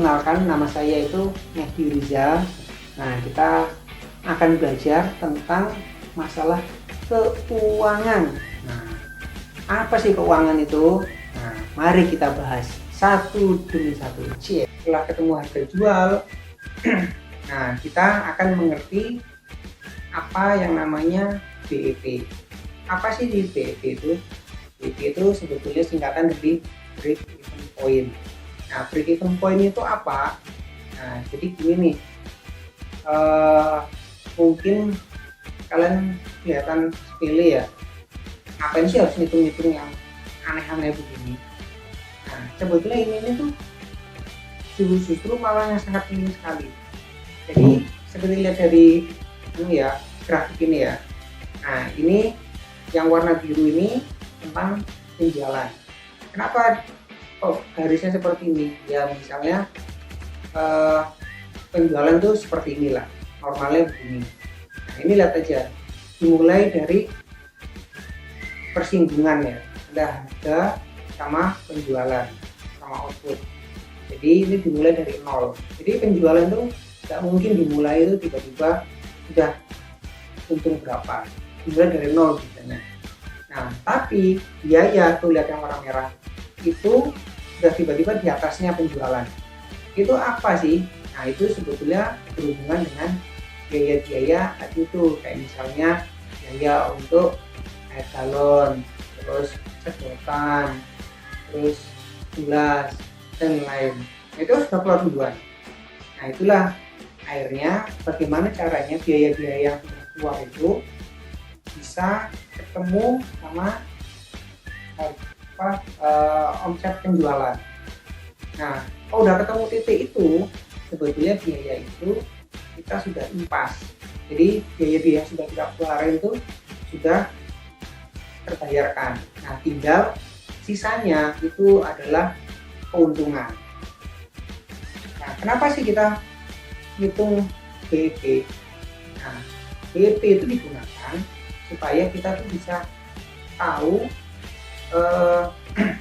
perkenalkan, nama saya itu Mehdi Rizal. Nah, kita akan belajar tentang masalah keuangan. Nah, apa sih keuangan itu? Nah, mari kita bahas satu demi satu. Setelah ketemu harga jual, nah kita akan mengerti apa yang namanya BEP. Apa sih di BEP itu? BEP itu sebetulnya singkatan dari break even point. Nah, break even point itu apa? Nah, jadi gini nih, mungkin kalian kelihatan sepele ya, ngapain sih harus ngitung-ngitung yang aneh-aneh begini. Nah, sebetulnya ini tuh justru malah yang sangat penting sekali. Jadi seperti lihat dari ini ya, grafik ini ya. Nah, ini yang warna biru ini tentang penjualan. Kenapa garisnya seperti ini? Ya misalnya penjualan tuh seperti inilah, normalnya begini. Nah, ini lihat aja, dimulai dari persinggungan ya, ada harga sama penjualan sama output. Jadi ini dimulai dari nol. Jadi penjualan tuh tidak mungkin dimulai itu tiba-tiba sudah untung berapa, dimulai dari nol biasanya. Nah, tapi biaya tuh lihat yang warna merah itu sudah tiba-tiba di atasnya penjualan. Itu apa sih? Nah, itu sebetulnya berhubungan dengan biaya-biaya tadi itu, kayak misalnya biaya untuk air galon, terus sedotan, terus gelas dan lain. Itu sudah keluar duluan. Nah, itulah akhirnya bagaimana caranya biaya-biaya yang sudah keluar itu bisa ketemu sama omset penjualan. Nah, kalau udah ketemu titik itu, sebetulnya biaya itu kita sudah impas. Jadi biaya-biaya yang sudah kita keluarin itu sudah terbayarkan. Nah, tinggal sisanya itu adalah keuntungan. Nah, kenapa sih kita hitung BEP? Nah, BEP itu digunakan supaya kita tuh bisa tahu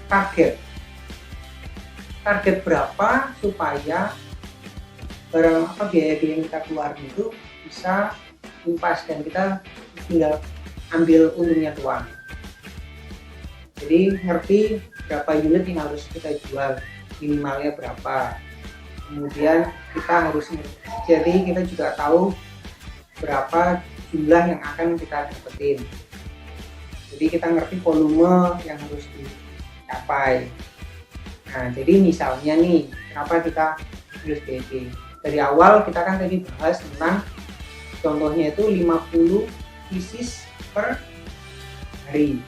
target berapa supaya barang apa biaya yang kita keluarin itu bisa impas dan kita tinggal ambil untungnya doang. Jadi ngerti berapa unit yang harus kita jual, minimalnya berapa, kemudian kita harus, jadi kita juga tahu berapa jumlah yang akan kita dapetin. Jadi kita ngerti volume yang harus dicapai. Nah, jadi misalnya nih, kenapa kita tulis BEP? Dari awal kita kan tadi bahas tentang contohnya itu 50 pieces per hari.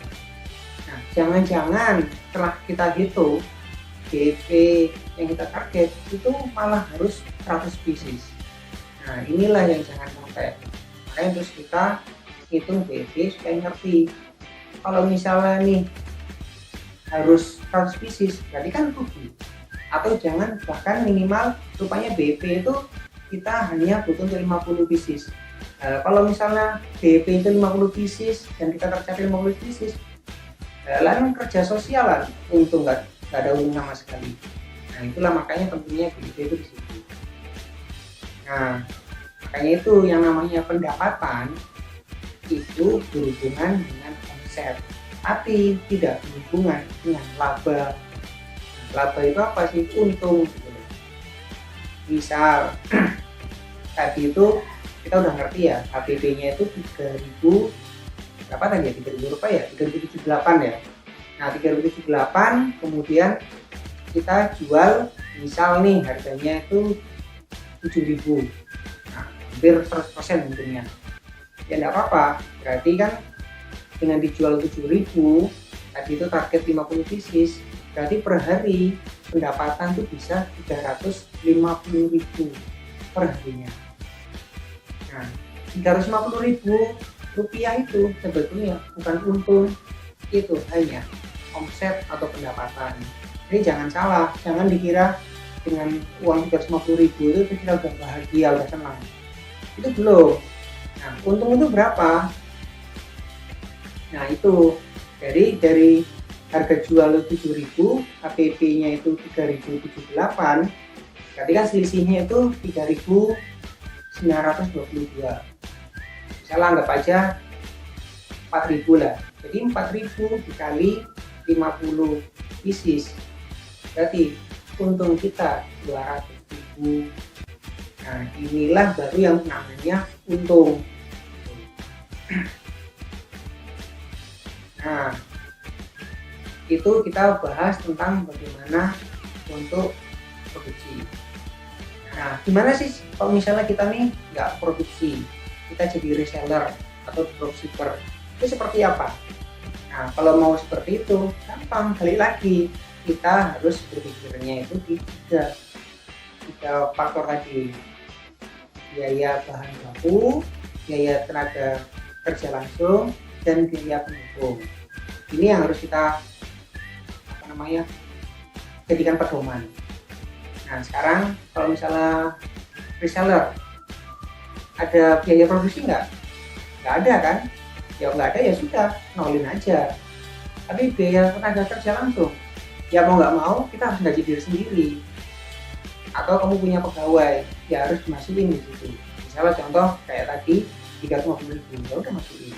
Nah, jangan-jangan setelah kita hitung BEP yang kita target itu malah harus 100 pieces. Nah, inilah yang jangan sampai. Makanya terus kita hitung BEP supaya ngerti. Kalau misalnya nih harus 100 pieces, berarti kan rugi. Atau jangan bahkan minimal rupanya BEP itu kita hanya butuh 50 pieces. Kalau misalnya BEP itu 50 pieces dan kita tercapai 50 pieces, lalu kerja sosialan untung nggak ada untung sama sekali. Nah, itulah makanya pentingnya BEP itu di situ. Nah, makanya itu yang namanya pendapatan itu berhubungan dengan omset, tapi tidak berhubungan dengan laba. Laba itu apa sih? Untung gitu. Misal tadi itu kita udah ngerti ya, HPP-nya itu 3.000 berapa tadi ya? 3.000 rupiah ya? 3.078 ya. Nah, 3.078 kemudian kita jual, misal nih harganya itu 7.000. Nah, hampir 100% untungnya. Ya enggak apa-apa, berarti kan dengan dijual 7.000 tadi itu target 50 pieces, berarti per hari pendapatan tuh bisa 350.000 per harinya. Nah, 350.000 rupiah itu sebetulnya bukan untung, itu hanya omset atau pendapatan. Jadi jangan salah, jangan dikira dengan uang 350.000 itu kita udah bahagia, udah senang. Itu belum. Nah, untung itu berapa? Nah, itu dari harga jual 7.000, HPP-nya itu 3.078, Berarti kan selisihnya itu 3.922. Misalnya anggap aja 4.000 lah. Jadi 4.000 dikali 50 pieces. Berarti untung kita 200.000. Nah, inilah baru yang namanya untung. Nah, itu kita bahas tentang bagaimana untuk produksi. Nah, gimana sih kalau misalnya kita nih nggak produksi, kita jadi reseller atau dropshipper, itu seperti apa? Nah, kalau mau seperti itu, gampang, balik lagi, kita harus berpikirnya itu di tiga faktor tadi. Biaya bahan baku, biaya tenaga kerja langsung, dan biaya pendukung. Ini yang harus kita jadikan pedoman. Nah, sekarang kalau misalnya reseller, ada biaya produksi nggak? Nggak ada kan? Ya nggak ada, ya sudah, nolin aja. Tapi biaya tenaga kerja langsung, ya mau nggak mau kita harus gaji diri sendiri. Atau kamu punya pegawai, ya harus dimasukin di situ. Misalnya contoh kayak tadi 350.000, ya udah masukin.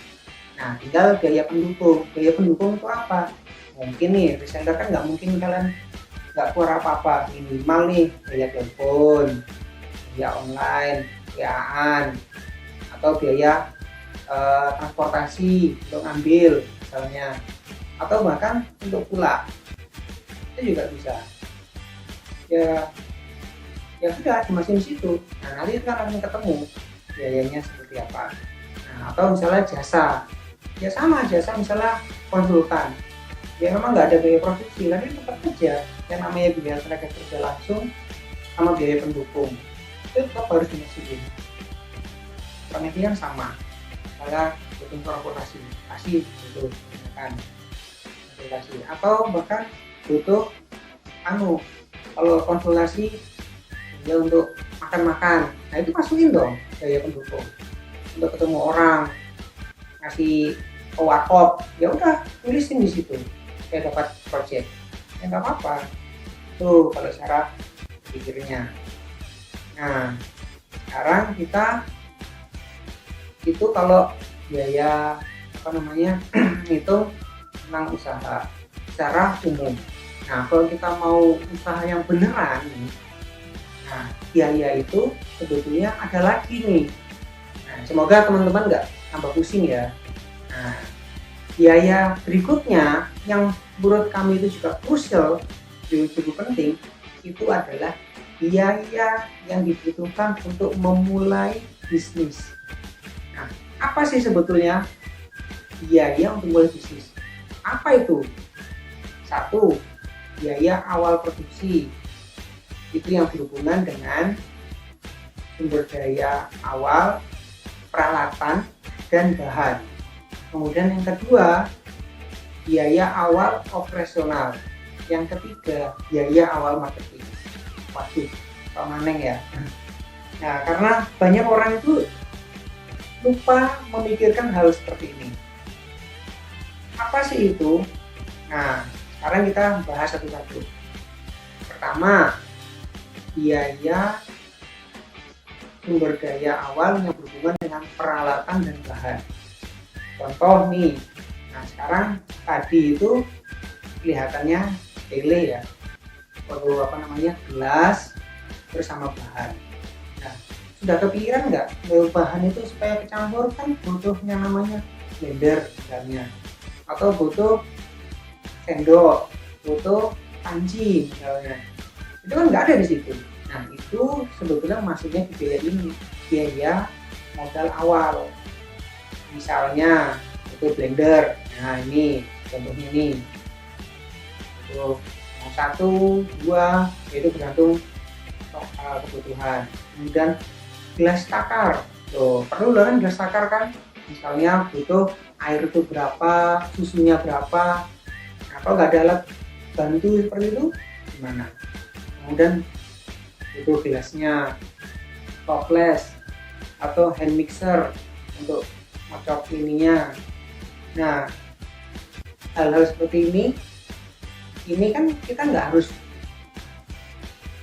Nah, tinggal biaya pendukung. Biaya pendukung itu apa? Mungkin nih reseller kan nggak mungkin kalian nggak keluar apa-apa, minimal nih biaya telepon, biaya online, biayaan, atau biaya transportasi untuk ambil misalnya, atau bahkan untuk pulang, itu juga bisa. Ya sudah dimasukin di situ. Nah, nanti kan akan ketemu biayanya seperti apa. Nah, atau misalnya jasa, ya sama jasa misalnya konsultan, ya memang nggak ada biaya produksi, tapi tetap kerja yang namanya biaya tenaga kerja langsung sama biaya pendukung itu tetap harus dimasukin. Penelitian sama, misalnya butuh transportasi, kasih butuh kan konsultasi, atau bahkan butuh kalau konsultasi ya untuk makan-makan, nah itu masukin dong biaya pendukung. Untuk ketemu orang, ngasih ke warkop, ya udah tulisin di situ saya dapat project, ya nggak apa-apa tuh kalau cara pikirnya. Nah, sekarang kita itu kalau biaya itu tentang usaha secara umum. Nah, kalau kita mau usaha yang beneran nih, nah biaya itu sebetulnya ada lagi nih. Nah, semoga teman-teman nggak tambah pusing ya. Nah, biaya berikutnya yang menurut kami itu juga krusial, cukup penting, itu adalah biaya yang dibutuhkan untuk memulai bisnis. Nah, apa sih sebetulnya biaya untuk memulai bisnis? Apa itu? Satu, biaya awal produksi. Itu yang berhubungan dengan sumber daya awal, peralatan, dan bahan. Kemudian yang kedua, biaya awal operasional. Yang ketiga, biaya awal marketing. Waduh, maneng ya. Nah, karena banyak orang itu lupa memikirkan hal seperti ini. Apa sih itu? Nah, sekarang kita bahas satu-satu. Pertama, biaya sumber daya awal yang berhubungan dengan peralatan dan bahan. Contoh nih, nah sekarang tadi itu kelihatannya tele ya, perlu gelas bersama bahan. Nah, sudah kepikiran nggak bahan itu supaya kecampur kan butuhnya namanya blender misalnya, atau butuh sendok, butuh panci misalnya, itu kan nggak ada di situ. Nah, itu sebetulnya masuknya di biaya ini, biaya modal awal. Misalnya itu blender, nah ini contohnya nih, itu mau 1, 2, itu bergantung kebutuhan. Kemudian gelas takar, tuh perlu kan gelas takar kan, misalnya butuh air itu berapa, susunya berapa. Nah, kalau nggak ada alat bantu seperti itu gimana? Kemudian butuh gelasnya, toples atau hand mixer untuk ngocok ininya. Nah, hal-hal seperti ini kan kita nggak harus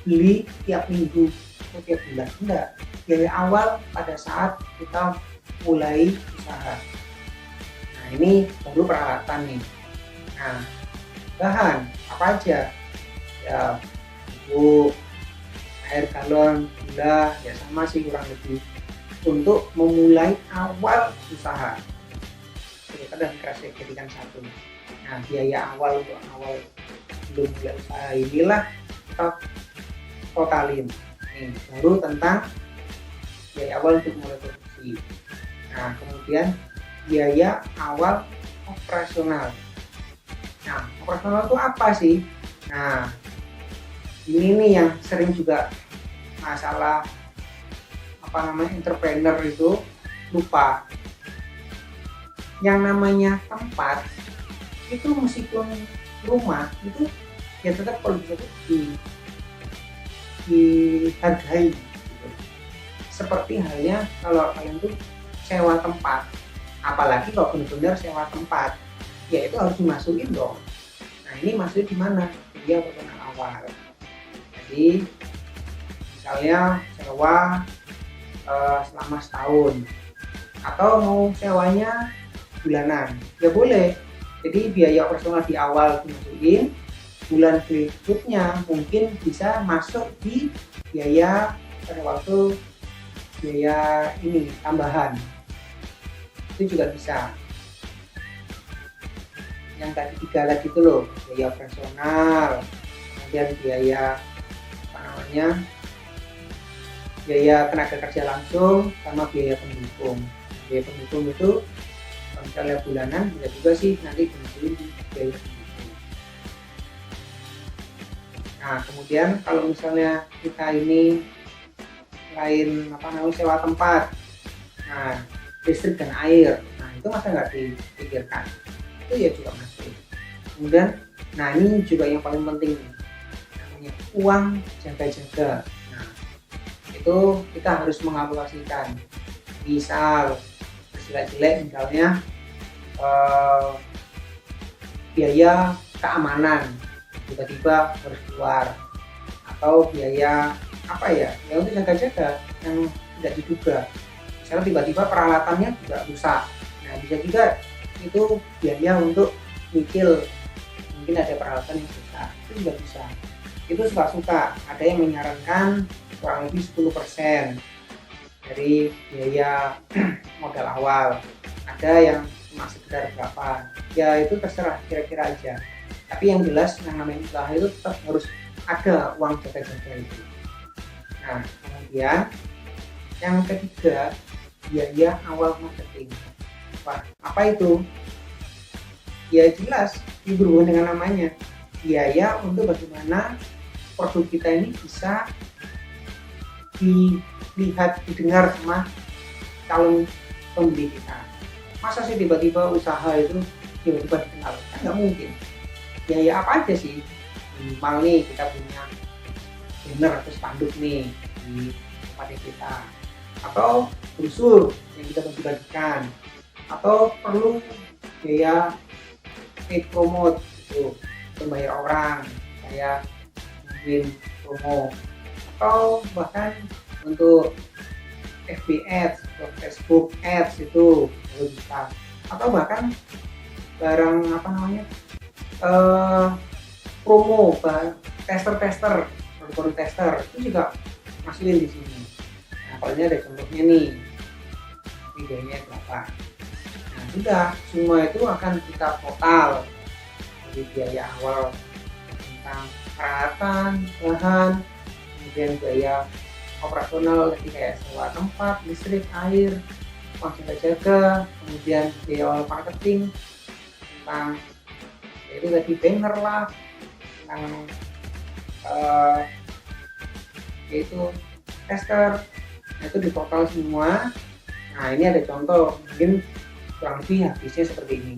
beli tiap minggu atau tiap bulan, enggak. Biaya awal pada saat kita mulai usaha. Nah, ini baru peralatan nih. Nah, bahan apa aja? Ya, bubuk, air galon, gula, ya sama sih kurang lebih untuk memulai awal usaha. Kita dan kasih jadikan satu. Nah, biaya awal untuk awal belum mulai usaha inilah kita totalin. Nih, baru tentang biaya awal untuk mulai produksi. Nah, kemudian biaya awal operasional. Nah, operasional itu apa sih? Nah, ini nih yang sering juga masalah entrepreneur itu lupa. Yang namanya tempat itu meskipun rumah itu ya tetap kalau bisa dihargai gitu. Seperti halnya kalau kalian tuh sewa tempat, apalagi kalau benar-benar sewa tempat, ya itu harus dimasukin dong. Nah, ini masuk di mana? Dia operasional awal. Jadi misalnya sewa selama setahun atau mau sewanya bulanan, ya boleh. Jadi biaya operasional di awal dimasukin, bulan berikutnya mungkin bisa masuk di biaya pada waktu biaya ini tambahan, itu juga bisa. Yang tadi 3 tadi itu loh, biaya operasional, kemudian biaya biaya tenaga kerja langsung sama biaya pendukung. Biaya pendukung itu kalau misalnya bulanan bisa juga sih nanti dimasukin di biaya pendukung. Nah, kemudian kalau misalnya kita ini lain sewa tempat, nah listrik dan air, nah itu masa nggak dipikirkan? Itu ya juga masuk. Kemudian, nah ini juga yang paling penting, namanya uang jaga-jaga. Nah, itu kita harus mengalokasikan. Misal jelek-jelek misalnya biaya keamanan tiba-tiba harus keluar, atau biaya yang untuk jaga-jaga yang tidak diduga, misalnya tiba-tiba peralatannya juga rusak. Nah, bisa juga itu biaya untuk nyicil, mungkin ada peralatan yang rusak, itu juga bisa. Itu suka-suka, ada yang menyarankan kurang lebih 10% dari biaya modal awal, ada yang cuma sekedar berapa, ya itu terserah, kira-kira aja. Tapi yang jelas yang namanya usaha itu tetap harus ada uang jaga-jaga itu. Nah, kemudian yang ketiga, biaya awal marketing. Wah, apa itu? Ya jelas, ini berhubungan dengan namanya, biaya untuk bagaimana produk kita ini bisa dilihat, didengar sama calon pembeli kita. Masa sih tiba-tiba usaha itu tiba-tiba dikenal? Kan nggak mungkin. Biaya apa aja sih? Minimal nih kita punya banner atau spanduk nih di tempat kita, atau brosur yang kita bagi-bagikan, atau perlu biaya paid promote itu membayar orang kayak mungkin promo, atau bahkan untuk FB Ads atau Facebook Ads itu juga bisa, atau bahkan barang promo tester produk tester itu juga masukin di sini. Nah, kalau ini ada contohnya nih, biayanya berapa. Nah, sudah semua itu akan kita total dari biaya awal tentang peralatan, bahan, kemudian biaya operasional tadi kayak sewa tempat, listrik, air, uang jaga-jaga, kemudian biaya awal marketing tentang itu tadi banner lah, tentang yaitu tester. Nah, itu di total semua. Nah, ini ada contoh, mungkin kurang lebih habisnya seperti ini.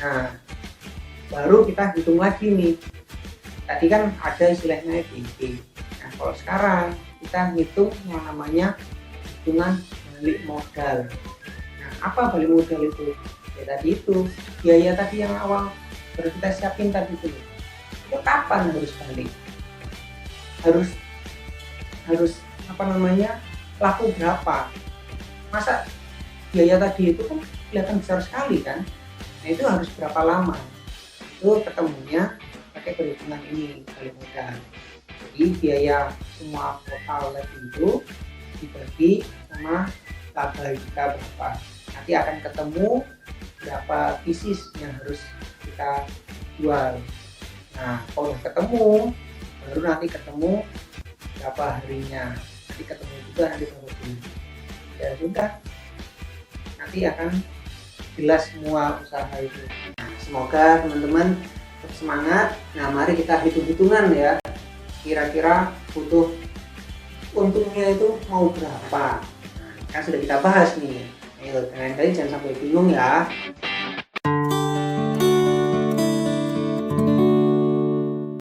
Nah, baru kita hitung lagi nih, tadi kan ada istilahnya EBIT. Nah, kalau sekarang kita hitung yang namanya hitungan balik modal. Nah, apa balik modal itu? Ya tadi itu biaya tadi yang awal baru kita siapin tadi itu kapan harus balik. harus harus apa namanya, laku berapa. Masa biaya tadi itu kan kelihatan besar sekali kan, nah itu harus berapa lama. Itu ketemunya pakai perhitungan ini paling mudah. Jadi biaya semua total tadi itu dibagi sama laba kita berapa, nanti akan ketemu berapa pieces yang harus kita jual. Nah kalau udah ketemu, baru nanti ketemu berapa harinya, nanti ketemu juga nanti baru beli. Ya sudah, nanti akan jelas semua usaha itu. Nah, semoga teman-teman tetap semangat. Nah mari kita hitung-hitungan ya, kira-kira butuh untungnya itu mau berapa. Nah, kan sudah kita bahas nih. Ayo, kalian jangan sampai bingung ya.